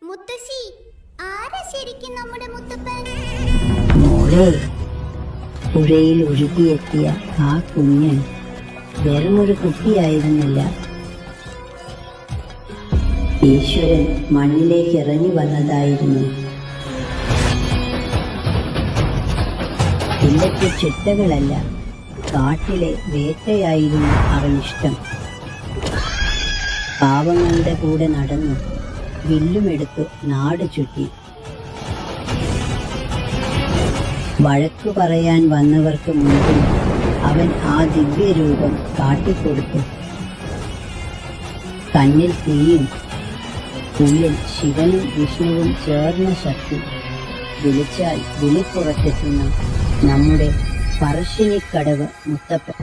മുത്തശ്ശി, ആരാ ശരിക്കും നമ്മുടെ മുത്തപ്പൻ? മോളെ, പുഴയിൽ ഒഴുകിയെത്തിയ ആ കുഞ്ഞ് വെറുമൊരു കുട്ടിയായിരുന്നില്ല. ഈശ്വരൻ മണ്ണിലേക്ക് ഇറങ്ങി വന്നതായിരുന്നു. ഇല്ലത്തെ ചിട്ടകളല്ല, കാട്ടിലെ വേട്ടയായിരുന്നു അവനിഷ്ടം. പാവങ്ങളുടെ കൂടെ നടന്നു, വില്ലുമെടുത്ത് നാട് ചുറ്റി. വഴക്കു പറയാൻ വന്നവർക്ക് മുൻപിൽ അവൻ ആ ദിവ്യരൂപം കാട്ടിക്കൊടുത്തു. കണ്ണിൽ തീയും ഉള്ളിൽ ശിവനും വിഷ്ണുവും ചേർന്ന ശക്തി. വിളിച്ചാൽ വിളിപ്പുറത്തെത്തുന്ന നമ്മുടെ പറശ്ശിനിക്കടവ് മുത്തപ്പൻ.